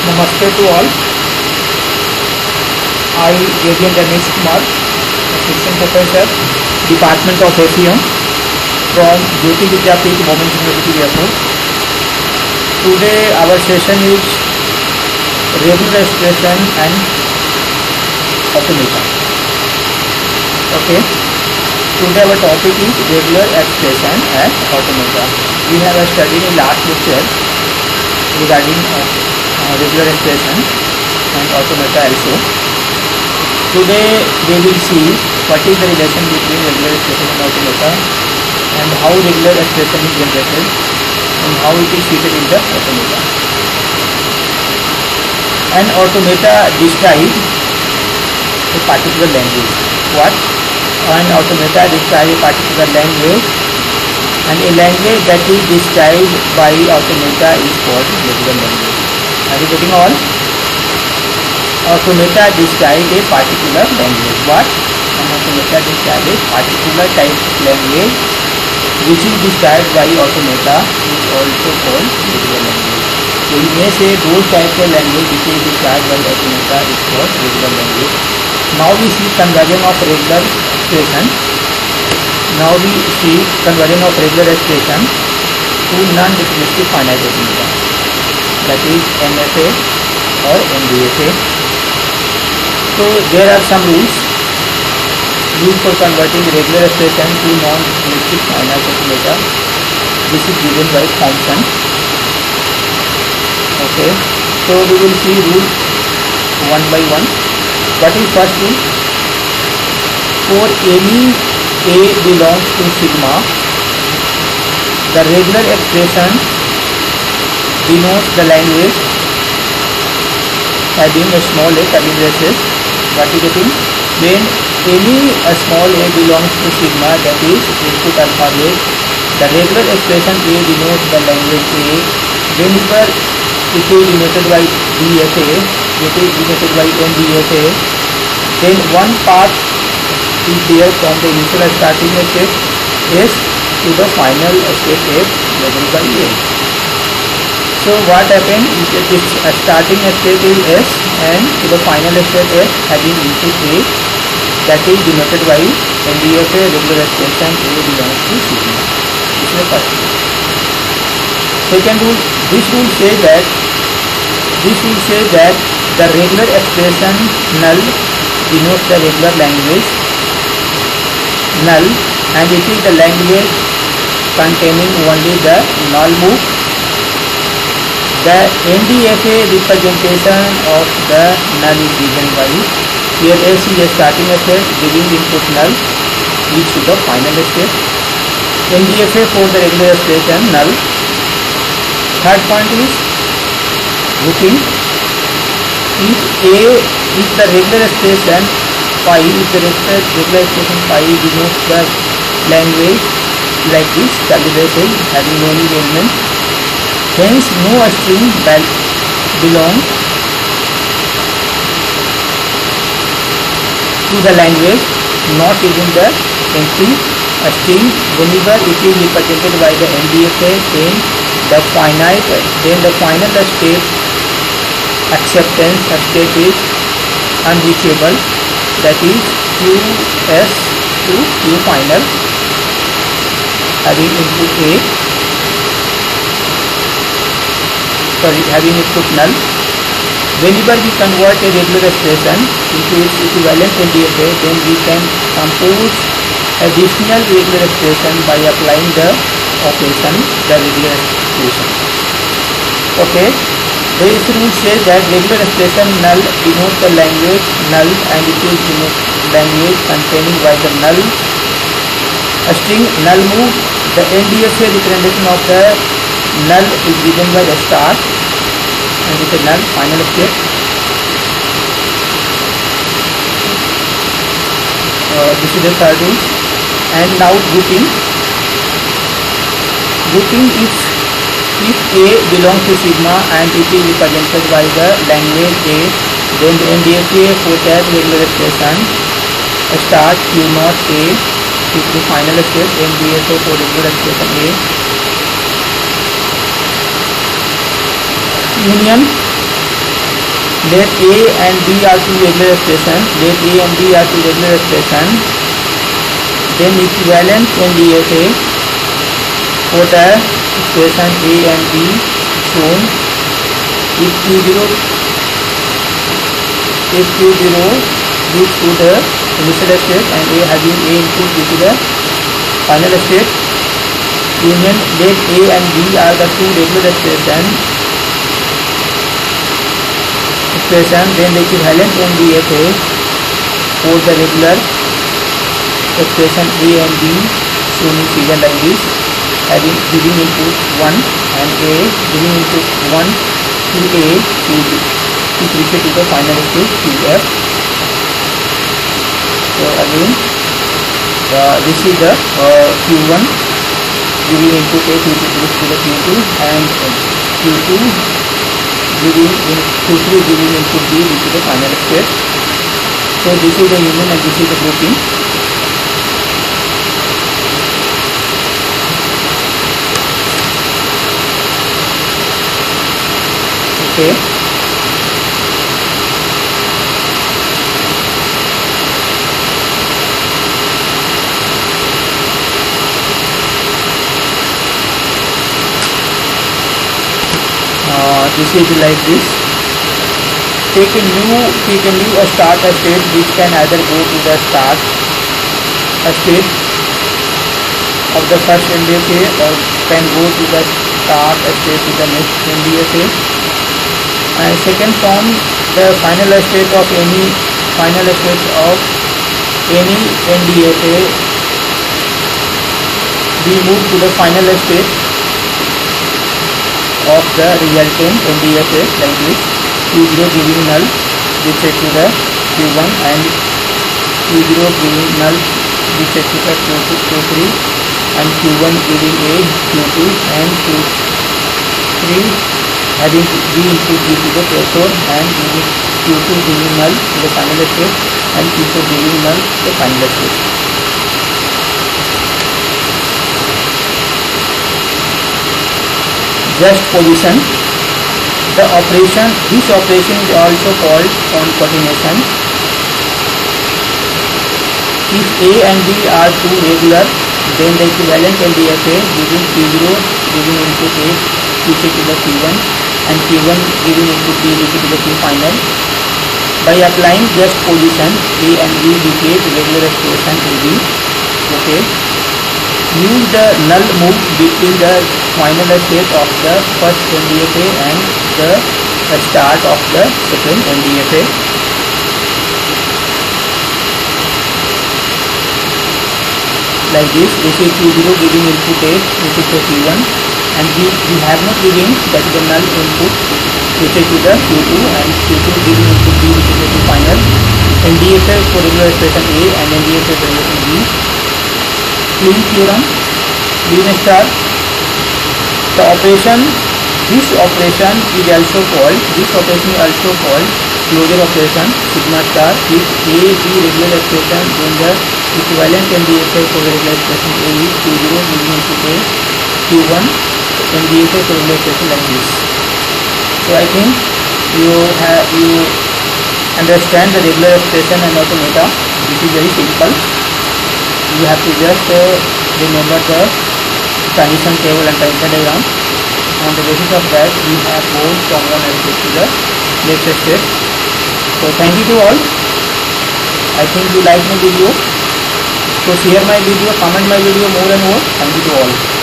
Namaste to all. I, Gadian Ramesh Kumar, Assistant Professor, Department of ACM from Jyoti Vidyapeeth Women's University, Jaipur. Today our session is regular expression and automata. Okay. Today our topic is regular expression and automata. We have studied in last lecture regarding regular expression and automata also. Today we will see what is the relation between regular expression and automata, and how regular expression is generated and how it is fitted in the automata. An automata describes a particular language. What? An automata describes a particular language, and a language that is described by automata is called regular language. Are you getting all? Automata describe a particular language. What? An automata describe a particular type of language which is described by automata is also called regular language. So you may say those types of language which is described by automata is called regular language. Now we see conversion of regular expression. To non-deterministic finite automata, that is NFA or NDFA. So there are some rules used for converting regular expression to non-deterministic finite automata. This is given by Thomson. Okay, so we will see rule one by one. What is first rule? For any A belongs to sigma, the regular expression denotes the language having a small a curly braces. What is it? When any small a belongs to sigma, that is input alphabet, the regular expression A denotes the language A. Whenever it is denoted by DFA, it is denoted by NDFA, then one path is there from the initial starting state S to the final state F given by A. So what happens is its starting state is S and to the final state F having input A, that is denoted by NDFA regular expression A belongs to sigma. This is the first rule. Second rule, this rule says that the regular expression null denotes the regular language null, and it is the language containing only the null move. The NDFA representation of the null is given by here S is a starting state giving input null leads to the final state. NDFA for the regular expression null. Third point is grouping. If the regular expression phi, if the regular expression phi denotes the language like this, curly braces having no any element, hence no string belongs to the language, not even the empty string. Whenever it is represented by the NDFA, then the final state acceptance state is unreachable, that is QS to Q final having input A, having input null. Whenever we convert a regular expression into its equivalent NDFA, then we can compose additional regular expression by applying the operation, the regular expression. Okay, this rule says that regular expression null denotes the language null, and it is language containing by the null string null move. The NDFA representation of the null is given by the star, and it is null final state. This is the third rule. And now grouping. Grouping, if A belongs to sigma and it is represented by the language A, then the NDFA for that regular expression start Q0 A to the final state NDFA for regular expression A. Union Let A and B are two regular expressions. Let A and B are two regular expressions. Then equivalent NDFA for the expression A and B shown. If Q0 gives to the initial state and A having A input due to the final state, union let A and B are the two regular expressions, then the equivalent NDFA for the regular expression A and B shown in figure like this, having giving input 1 and A giving input 1 to A with respect to the final state QF. So again this is the Q1 giving input A to the Q2 and Q2 Q3 giving input B due to the final state. So this is the union and this is the grouping. Okay. This is like this. Take a new start state which can either go to the start state of the first NDFA or can go to the start state to the next NDFA. And second form, the final state of any NDFA be moved to the final state of the resultant NDFA like this. Q0 giving null with respect to the Q1 and Q0 giving null with respect to the Q3 and Q1 giving A, Q2 and Q3 having B input due to the threshold and Q2 giving null to the final state and Q4 giving null to the final state. Just position. This operation is also called concatenation. If A and B are two regular, then the equivalent NDFA giving Q0 giving input A due to the Q1 and Q1 giving input B due to the Q final. By applying just position, A and B became regular expression AB. Okay. Use the null move between the final state of the first NDFA and the start of the second NDFA. Like this is Q0 giving input A, which is the Q1, and we have not given that the null input which is to the Q2 and Q2 giving input B, which is the final. NDFA for regular expression A and NDFA for expression B. Kleene theorem, Kleene star. This operation is also called closure operation, sigma star. If A be regular expression, then the equivalent NDFA for the regular expression A is Q0 giving input A, Q1 NDFA for regular expression like this. So I think you understand the regular expression and automata. This is very simple. You have to just remember the transition table and transition diagram. On the basis of that, we have moved from one state to the next state. So thank you to all. I think you like my video. So share my video, comment my video more and more. Thank you to all.